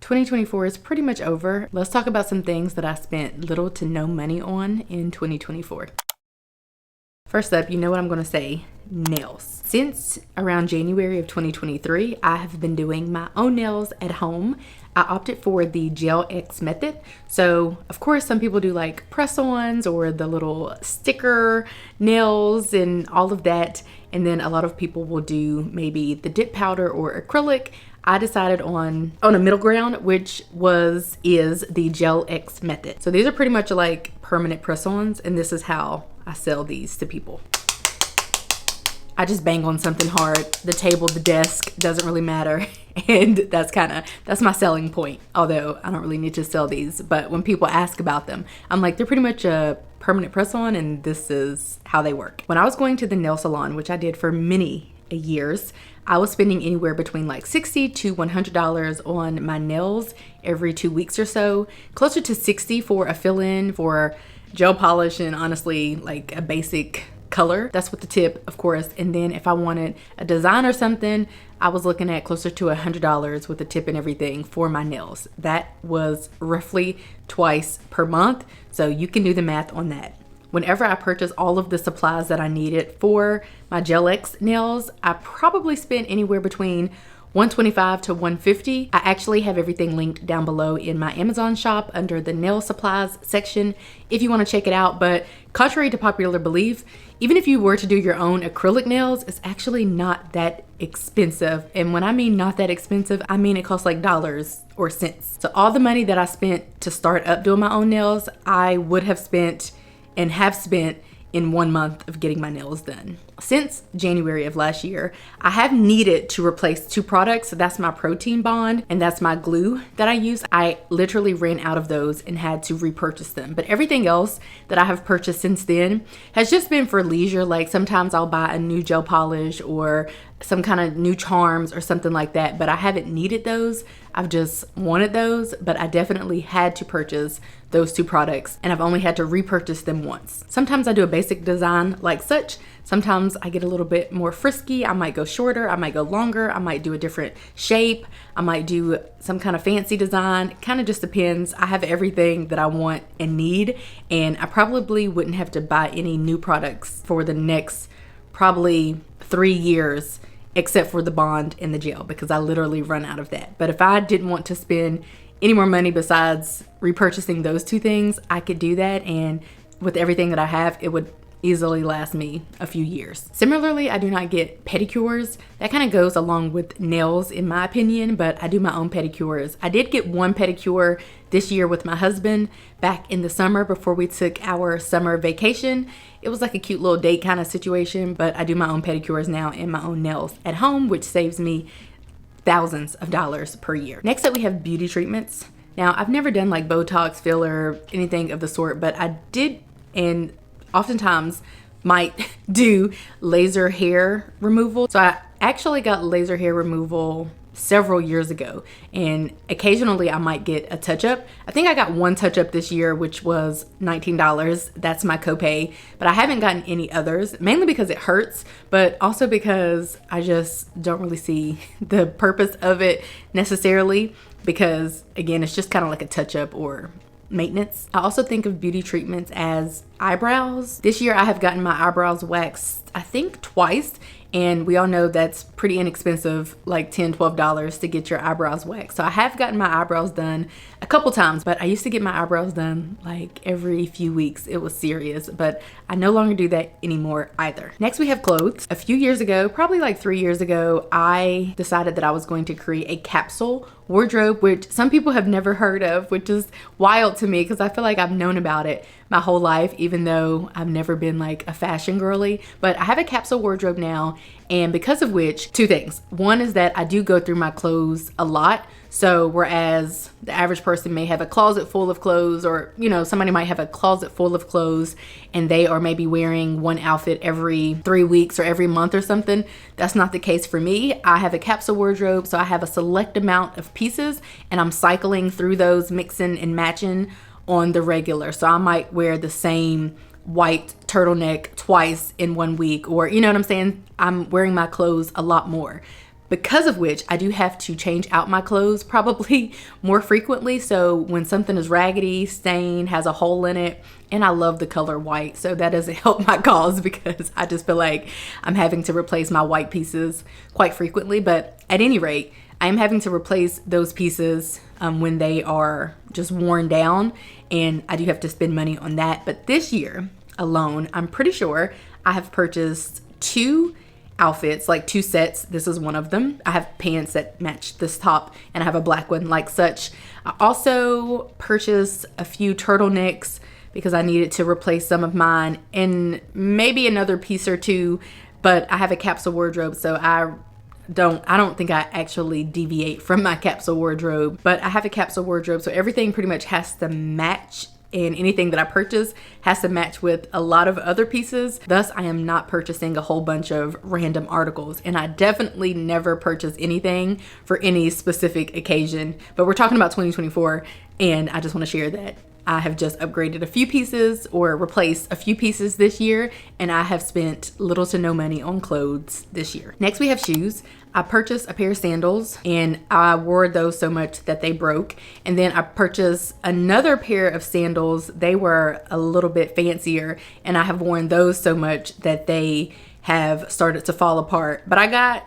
2024 is pretty much over. Let's talk about some things that I spent little to no money on in 2024. First up, you know what I'm gonna say, nails. Since around January of 2023, I have been doing my own nails at home. I opted for the Gel X method. So of course, some people do like press-ons or the little sticker nails and all of that. And then a lot of people will do maybe the dip powder or acrylic. I decided on a middle ground, which is the Gel X method. So these are pretty much like permanent press-ons, and this is how I sell these to people. I just bang on something hard, the table, the desk, doesn't really matter. And that's my selling point. Although I don't really need to sell these, but when people ask about them, I'm like, they're pretty much a permanent press-on and this is how they work. When I was going to the nail salon, which I did for many years, I was spending anywhere between like $60 to $100 on my nails every 2 weeks or so, closer to $60 for a fill-in, for gel polish, and honestly like a basic color. That's with the tip, of course. And then if I wanted a design or something, I was looking at closer to $100 with the tip and everything for my nails. That was roughly twice per month. So you can do the math on that. Whenever I purchased all of the supplies that I needed for my Gel X nails, I probably spent anywhere between $125 to $150. I actually have everything linked down below in my Amazon shop under the nail supplies section if you want to check it out. But contrary to popular belief, even if you were to do your own acrylic nails, it's actually not that expensive. And when I mean not that expensive, I mean it costs like dollars or cents. So all the money that I spent to start up doing my own nails, I would have spent and have spent in 1 month of getting my nails done. Since January of last year, I have needed to replace 2 products. So that's my protein bond and that's my glue that I use. I literally ran out of those and had to repurchase them. But everything else that I have purchased since then has just been for leisure. Like sometimes I'll buy a new gel polish or some kind of new charms or something like that, but I haven't needed those. I've just wanted those, but I definitely had to purchase those 2 products and I've only had to repurchase them once. Sometimes I do a basic design like such. Sometimes I get a little bit more frisky. I might go shorter, I might go longer, I might do a different shape, I might do some kind of fancy design. It kind of just depends. I have everything that I want and need, and I probably wouldn't have to buy any new products for the next probably 3 years except for the bond and the gel, because I literally run out of that. But if I didn't want to spend any more money besides repurchasing those 2 things, I could do that, and with everything that I have, it would easily last me a few years. Similarly, I do not get pedicures. That kind of goes along with nails in my opinion, but I do my own pedicures. I did get 1 pedicure this year with my husband back in the summer before we took our summer vacation. It was like a cute little date kind of situation, but I do my own pedicures now and my own nails at home, which saves me thousands of dollars per year. Next up, we have beauty treatments. Now, I've never done like Botox, filler, anything of the sort, but I did and oftentimes might do laser hair removal. So I actually got laser hair removal several years ago, and occasionally I might get a touch-up. I think I got 1 touch-up this year, which was $19. That's my copay, but I haven't gotten any others, mainly because it hurts, but also because I just don't really see the purpose of it necessarily, because again, it's just kind of like a touch-up or maintenance. I also think of beauty treatments as eyebrows. This year I have gotten my eyebrows waxed, I think twice, and we all know that's pretty inexpensive, like $10, $12 to get your eyebrows waxed. So I have gotten my eyebrows done a couple times, but I used to get my eyebrows done like every few weeks. It was serious, but I no longer do that anymore either. Next, we have clothes. A few years ago, probably like 3 years ago, I decided that I was going to create a capsule wardrobe, which some people have never heard of, which is wild to me because I feel like I've known about it my whole life, even though I've never been like a fashion girly. But I have a capsule wardrobe now, and because of which, 2 things. One is that I do go through my clothes a lot. So whereas the average person may have a closet full of clothes, or somebody might have a closet full of clothes and they are maybe wearing one outfit every 3 weeks or every month or something, that's not the case for me. I have a capsule wardrobe, so I have a select amount of pieces and I'm cycling through those, mixing and matching on the regular. So I might wear the same white turtleneck twice in 1 week, or you know what I'm saying? I'm wearing my clothes a lot more. because of which I do have to change out my clothes probably more frequently. So when something is raggedy, stained, has a hole in it, and I love the color white, so that doesn't help my cause because I just feel like I'm having to replace my white pieces quite frequently. But at any rate, I am having to replace those pieces when they are just worn down, and I do have to spend money on that. But this year alone, I'm pretty sure I have purchased 2 outfits, like 2 sets. This is one of them. I have pants that match this top, and I have a black one like such. I also purchased a few turtlenecks because I needed to replace some of mine, and maybe another piece or two, but I have a capsule wardrobe, so I don't think I actually deviate from my capsule wardrobe, but I have a capsule wardrobe, so everything pretty much has to match, and anything that I purchase has to match with a lot of other pieces. Thus, I am not purchasing a whole bunch of random articles, and I definitely never purchase anything for any specific occasion. But we're talking about 2024, and I just want to share that I have just upgraded a few pieces or replaced a few pieces this year, and I have spent little to no money on clothes this year. Next, we have shoes. I purchased a pair of sandals, and I wore those so much that they broke. And then I purchased another pair of sandals. They were a little bit fancier, and I have worn those so much that they have started to fall apart. But I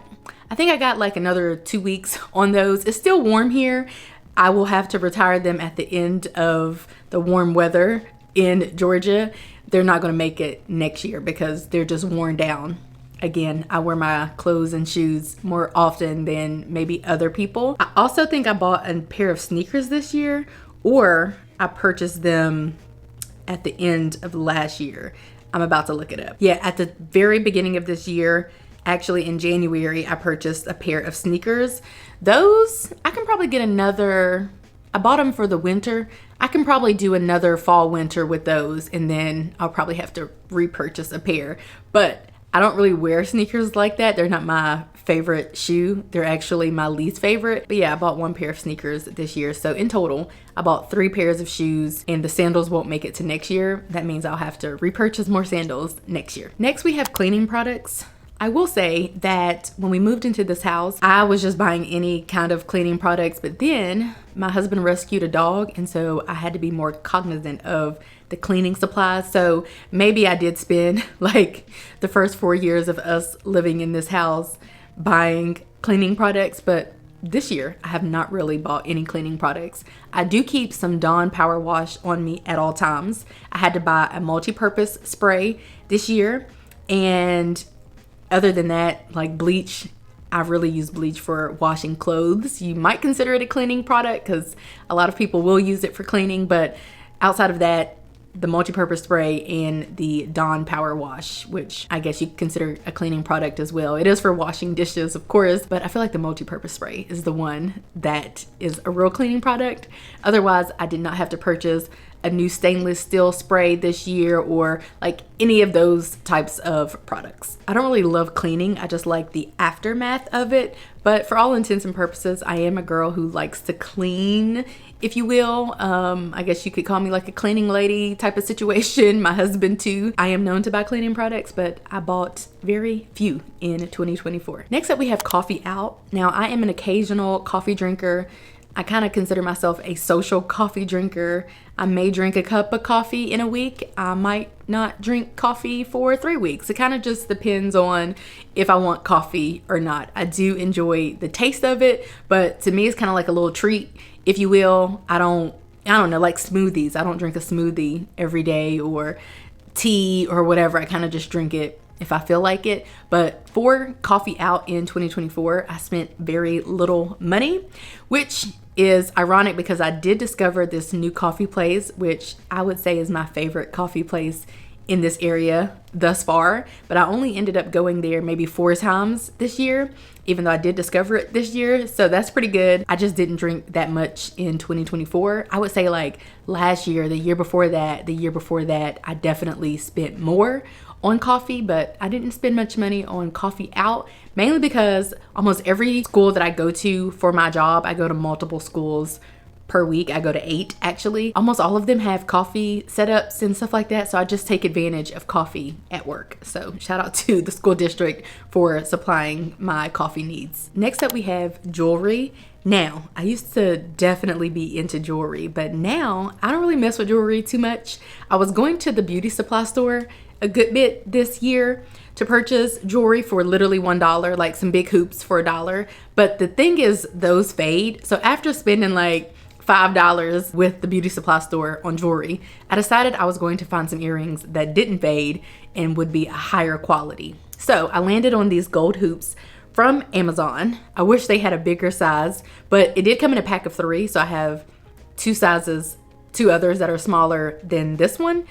think I got like another 2 weeks on those. It's still warm here. I will have to retire them at the end of the warm weather in Georgia. They're not going to make it next year because they're just worn down. Again, I wear my clothes and shoes more often than maybe other people. I also think I bought a pair of sneakers this year, or I purchased them at the end of last year. I'm about to look it up. Yeah, at the very beginning of this year, actually in January, I purchased a pair of sneakers. Those, I can probably get another, I bought them for the winter. I can probably do another fall winter with those, and then I'll probably have to repurchase a pair. But I don't really wear sneakers like that. They're not my favorite shoe. They're actually my least favorite. But yeah, I bought 1 pair of sneakers this year. So in total, I bought 3 pairs of shoes, and the sandals won't make it to next year. That means I'll have to repurchase more sandals next year. Next, we have cleaning products. I will say that when we moved into this house, I was just buying any kind of cleaning products, but then my husband rescued a dog, and so I had to be more cognizant of the cleaning supplies. So maybe I did spend like the first 4 years of us living in this house buying cleaning products, but this year I have not really bought any cleaning products. I do keep some Dawn Power Wash on me at all times. I had to buy a multi-purpose spray this year, and other than that, like bleach, I really use bleach for washing clothes. You might consider it a cleaning product because a lot of people will use it for cleaning, but outside of that, the multi-purpose spray and the Dawn Power Wash, which I guess you could consider a cleaning product as well. It is for washing dishes, of course, but I feel like the multi-purpose spray is the one that is a real cleaning product. Otherwise, I did not have to purchase a new stainless steel spray this year or like any of those types of products. I don't really love cleaning. I just like the aftermath of it. But for all intents and purposes, I am a girl who likes to clean, if you will. I guess you could call me like a cleaning lady type of situation. My husband too. I am known to buy cleaning products, but I bought very few in 2024. Next up, we have coffee out. Now, I am an occasional coffee drinker. I kind of consider myself a social coffee drinker. I may drink a cup of coffee in a week. I might not drink coffee for 3 weeks. It kind of just depends on if I want coffee or not. I do enjoy the taste of it, but to me it's kind of like a little treat, if you will. I don't know, like smoothies. I don't drink a smoothie every day or tea or whatever. I kind of just drink it if I feel like it. But for coffee out in 2024, I spent very little money, which is ironic because I did discover this new coffee place, which I would say is my favorite coffee place in this area thus far. But I only ended up going there maybe 4 times this year, even though I did discover it this year. So that's pretty good. I just didn't drink that much in 2024. I would say like last year, the year before that, I definitely spent more on coffee, but I didn't spend much money on coffee out, mainly because almost every school that I go to for my job, I go to multiple schools per week. I go to 8 actually. Almost all of them have coffee setups and stuff like that. So I just take advantage of coffee at work. So shout out to the school district for supplying my coffee needs. Next up we have jewelry. Now, I used to definitely be into jewelry, but now I don't really mess with jewelry too much. I was going to the beauty supply store a good bit this year to purchase jewelry for literally $1, like some big hoops for $1. But the thing is, those fade. So after spending like $5 with the beauty supply store on jewelry, I decided I was going to find some earrings that didn't fade and would be a higher quality. So I landed on these gold hoops from Amazon. I wish they had a bigger size, but it did come in a pack of 3. So I have 2 sizes, 2 others that are smaller than this one.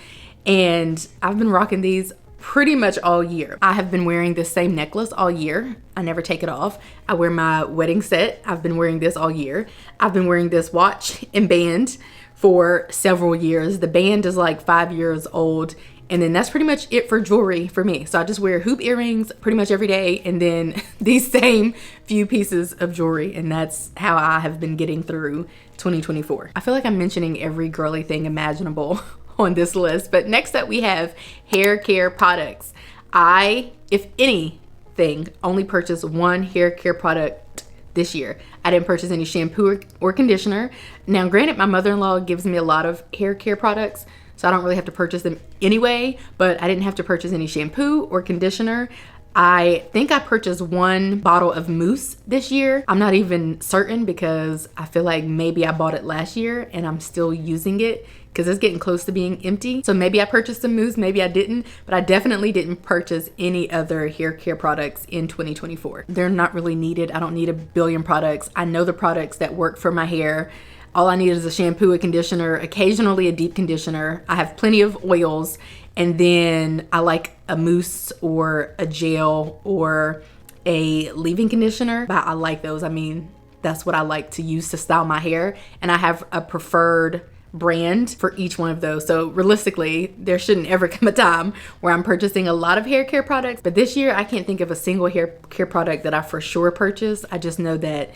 And I've been rocking these pretty much all year. I have been wearing this same necklace all year. I never take it off. I wear my wedding set. I've been wearing this all year. I've been wearing this watch and band for several years. The band is like 5 years old. And then that's pretty much it for jewelry for me. So I just wear hoop earrings pretty much every day, and then these same few pieces of jewelry. And that's how I have been getting through 2024. I feel like I'm mentioning every girly thing imaginable on this list. But next up we have hair care products. I, if anything, only purchased one hair care product this year. I didn't purchase any shampoo or conditioner. Now granted, my mother-in-law gives me a lot of hair care products, so I don't really have to purchase them anyway, but I didn't have to purchase any shampoo or conditioner. I think I purchased 1 bottle of mousse this year. I'm not even certain because I feel like maybe I bought it last year and I'm still using it because it's getting close to being empty. So maybe I purchased some mousse, maybe I didn't, but I definitely didn't purchase any other hair care products in 2024. They're not really needed. I don't need a billion products. I know the products that work for my hair. All I need is a shampoo, a conditioner, occasionally a deep conditioner. I have plenty of oils, and then I like a mousse or a gel or a leave-in conditioner. But I like those. I mean, that's what I like to use to style my hair, and I have a preferred brand for each one of those. So realistically, there shouldn't ever come a time where I'm purchasing a lot of hair care products. But this year, I can't think of a single hair care product that I for sure purchased. I just know that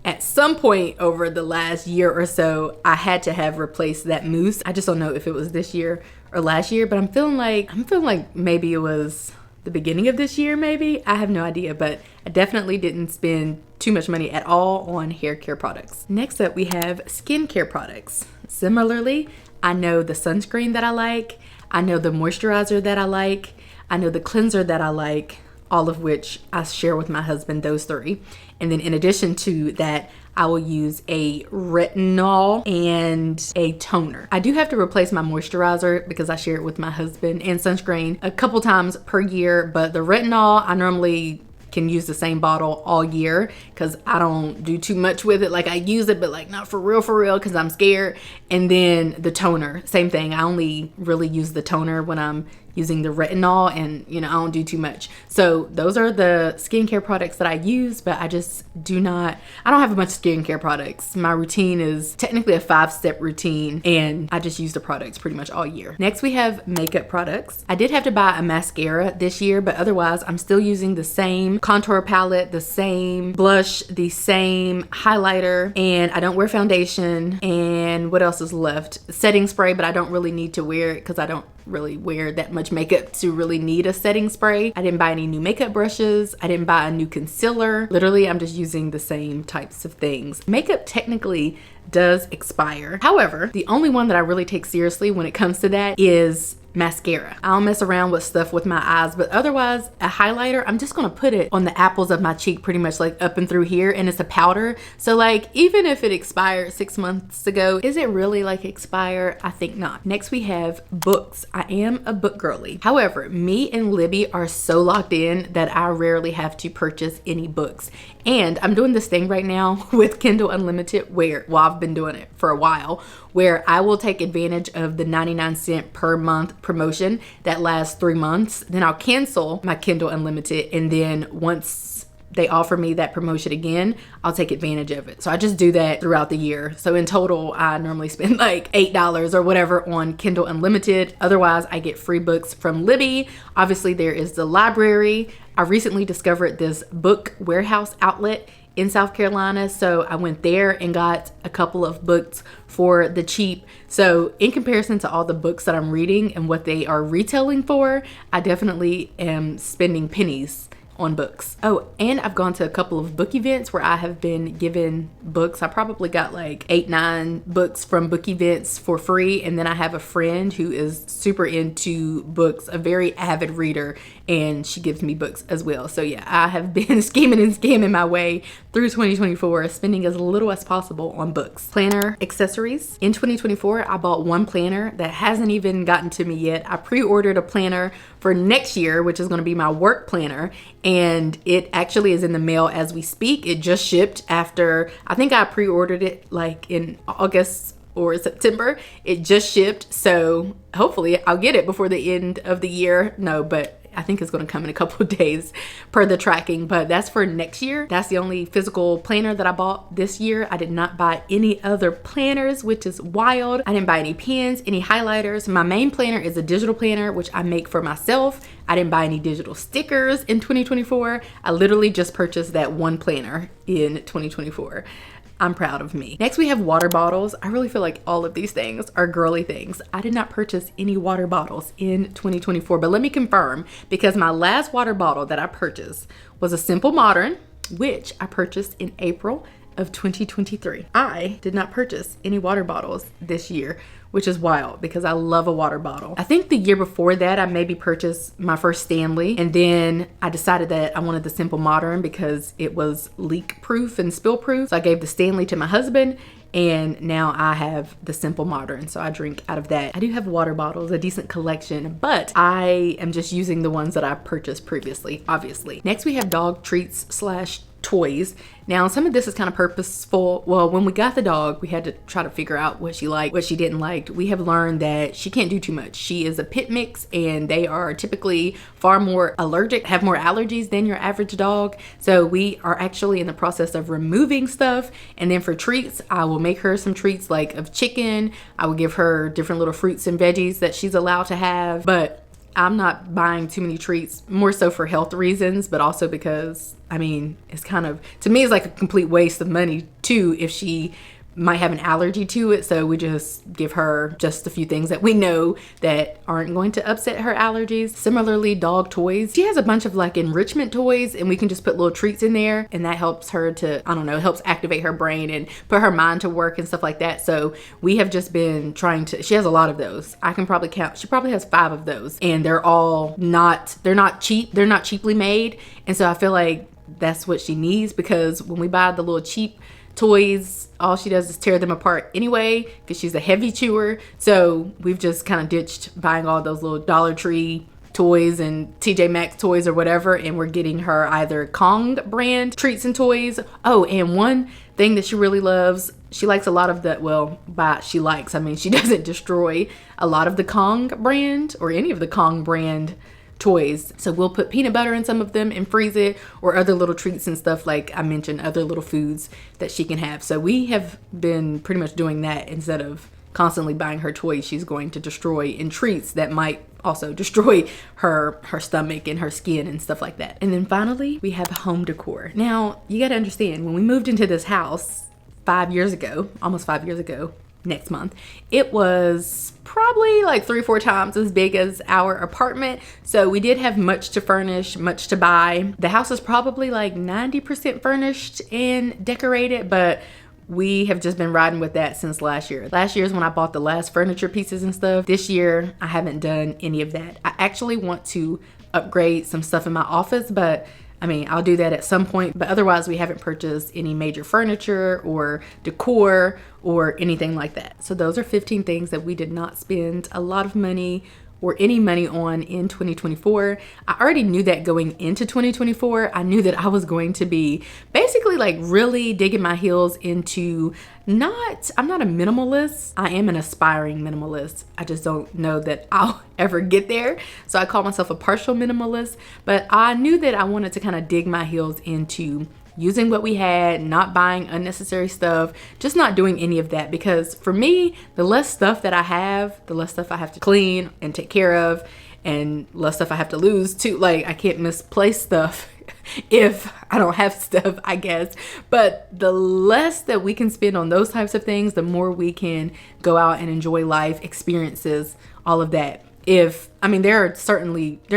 at some point over the last year or so, I had to have replaced that mousse. I just don't know if it was this year or last year, but I'm feeling like maybe it was the beginning of this year, maybe. I have no idea, but I definitely didn't spend too much money at all on hair care products. Next up, we have skincare products. Similarly, I know the sunscreen that I like. I know the moisturizer that I like. I know the cleanser that I like, all of which I share with my husband, those 3. And then in addition to that, I will use a retinol and a toner. I do have to replace my moisturizer because I share it with my husband, and sunscreen a couple times per year. But the retinol, I normally can use the same bottle all year because I don't do too much with it. Like, I use it, but like not for real because I'm scared. And then the toner, same thing. I only really use the toner when I'm using the retinol, and I don't do too much. So those are the skincare products that I use, but I don't have a bunch of skincare products. My routine is technically a 5-step routine, and I just use the products pretty much all year. Next, we have makeup products. I did have to buy a mascara this year, but otherwise I'm still using the same contour palette, the same blush, the same highlighter, and I don't wear foundation. And what else is left? Setting spray, but I don't really need to wear it because I don't really wear that much makeup to really need a setting spray. I didn't buy any new makeup brushes. I didn't buy a new concealer. Literally, I'm just using the same types of things. Makeup technically does expire. However, the only one that I really take seriously when it comes to that is mascara. I don't mess around with stuff with my eyes, but otherwise a highlighter, I'm just gonna put it on the apples of my cheek, pretty much like up and through here, and it's a powder. So like, even if it expired 6 months ago, is it really like expire? I think not. Next, we have books. I am a book girly. However, me and Libby are so locked in that I rarely have to purchase any books. And I'm doing this thing right now with Kindle Unlimited where, well, I've been doing it for a while, where I will take advantage of the 99-cent per month promotion that lasts 3 months. Then I'll cancel my Kindle Unlimited, and then once they offer me that promotion again, I'll take advantage of it. So I just do that throughout the year. So in total, I normally spend like $8 or whatever on Kindle Unlimited. Otherwise, I get free books from Libby. Obviously, there is the library. I recently discovered this book warehouse outlet in South Carolina, so I went there and got a couple of books for the cheap. So in comparison to all the books that I'm reading and what they are retailing for, I definitely am spending pennies on books. Oh, and I've gone to a couple of book events where I have been given books. I probably got like 8-9 books from book events for free. And then I have a friend who is super into books, a very avid reader, and she gives me books as well. So yeah, I have been scheming and scamming my way through 2024, spending as little as possible on books. Planner accessories. In 2024, I bought one planner that hasn't even gotten to me yet. I pre-ordered a planner for next year, which is going to be my work planner, and it actually is in the mail as we speak. It just shipped after, I think I pre-ordered it like in August or September. It just shipped, so hopefully I'll get it before the end of the year. No, but I think it's going to come in a couple of days per the tracking, but that's for next year. That's the only physical planner that I bought this year. I did not buy any other planners, which is wild. I didn't buy any pens, any highlighters. My main planner is a digital planner, which I make for myself. I didn't buy any digital stickers in 2024. I literally just purchased that one planner in 2024. I'm proud of me. Next, we have water bottles. I really feel like all of these things are girly things. I did not purchase any water bottles in 2024, but let me confirm, because my last water bottle that I purchased was a Simple Modern, which I purchased in April of 2023. I did not purchase any water bottles this year, which is wild because I love a water bottle. I think the year before that, I maybe purchased my first Stanley, and then I decided that I wanted the Simple Modern because it was leak proof and spill proof. So I gave the Stanley to my husband, and now I have the Simple Modern, so I drink out of that. I do have water bottles, a decent collection, but I am just using the ones that I purchased previously, obviously. Next, we have dog treats slash toys. Now, some of this is kind of purposeful. Well, when we got the dog, we had to try to figure out what she liked, what she didn't like. We have learned that she can't do too much. She is a pit mix, and they are typically far more allergic, have more allergies than your average dog. So we are actually in the process of removing stuff. And then for treats, I will make her some treats like of chicken. I will give her different little fruits and veggies that she's allowed to have. But I'm not buying too many treats, more so for health reasons, but also because, I mean, it's kind of, to me, it's like a complete waste of money too if she might have an allergy to it. So we just give her just a few things that we know that aren't going to upset her allergies. Similarly, dog toys. She has a bunch of like enrichment toys, and we can just put little treats in there, and that helps her to, I don't know, helps activate her brain and put her mind to work and stuff like that. So we have just been trying to, she has a lot of those. I can probably count, she probably has 5 of those, and they're not cheap. They're not cheaply made. And so I feel like that's what she needs, because when we buy the little cheap toys, all she does is tear them apart anyway, because she's a heavy chewer. So we've just kind of ditched buying all those little Dollar Tree toys and TJ Maxx toys or whatever, and we're getting her either Kong brand treats and toys. Oh, and one thing that she really loves, she likes a lot of the, well, she likes, I mean, she doesn't destroy a lot of the Kong brand or any of the Kong brand toys. So we'll put peanut butter in some of them and freeze it, or other little treats and stuff, like I mentioned, other little foods that she can have. So we have been pretty much doing that instead of constantly buying her toys she's going to destroy, and treats that might also destroy her stomach and her skin and stuff like that. And then finally, we have home decor. Now, you got to understand, when we moved into this house 5 years ago, almost 5 years ago, next month, it was probably like 3 or 4 times as big as our apartment. So we did have much to furnish, much to buy. The house is probably like 90% furnished and decorated, but we have just been riding with that since last year. Last year is when I bought the last furniture pieces and stuff. This year, I haven't done any of that. I actually want to upgrade some stuff in my office, but I mean, I'll do that at some point, but otherwise we haven't purchased any major furniture or decor or anything like that. So those are 15 things that we did not spend a lot of money or any money on in 2024. I already knew that going into 2024. I knew that I was going to be basically like really digging my heels into I'm not a minimalist. I am an aspiring minimalist. I just don't know that I'll ever get there. So I call myself a partial minimalist, but I knew that I wanted to kind of dig my heels into using what we had, not buying unnecessary stuff, just not doing any of that. Because for me, the less stuff that I have, the less stuff I have to clean and take care of, and less stuff I have to lose too. Like, I can't misplace stuff if I don't have stuff, I guess. But the less that we can spend on those types of things, the more we can go out and enjoy life, experiences, all of that. There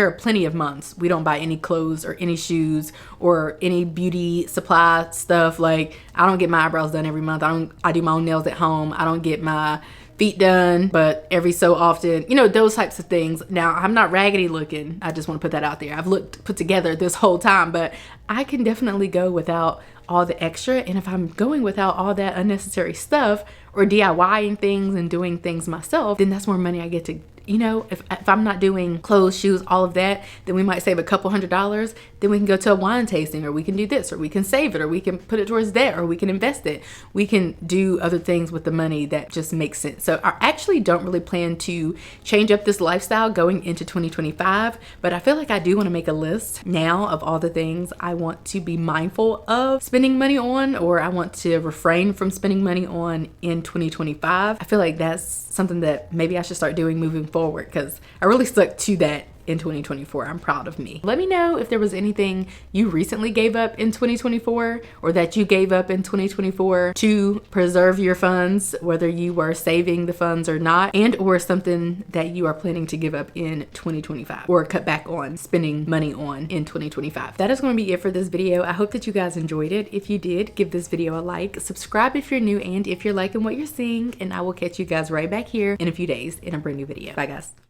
are plenty of months we don't buy any clothes or any shoes or any beauty supply stuff. Like, I don't get my eyebrows done every month. I do my own nails at home. I don't get my feet done, but every so often, those types of things. Now, I'm not raggedy looking. I just want to put that out there. I've looked put together this whole time, but I can definitely go without all the extra. And if I'm going without all that unnecessary stuff or DIYing things and doing things myself, then that's more money I get to, if I'm not doing clothes, shoes, all of that, then we might save a couple $100s. Then we can go to a wine tasting, or we can do this, or we can save it, or we can put it towards debt, or we can invest it. We can do other things with the money that just makes sense. So I actually don't really plan to change up this lifestyle going into 2025, but I feel like I do want to make a list now of all the things I want to be mindful of spending money on, or I want to refrain from spending money on in 2025. I feel like that's something that maybe I should start doing moving forward, because I really stuck to that in 2024. I'm proud of me. Let me know if there was anything you recently gave up in 2024, or that you gave up in 2024 to preserve your funds, whether you were saving the funds or not, and or something that you are planning to give up in 2025 or cut back on spending money on in 2025. That is going to be it for this video. I hope that you guys enjoyed it. If you did, give this video a like, subscribe if you're new, and if you're liking what you're seeing, and I will catch you guys right back here in a few days in a brand new video. Bye guys.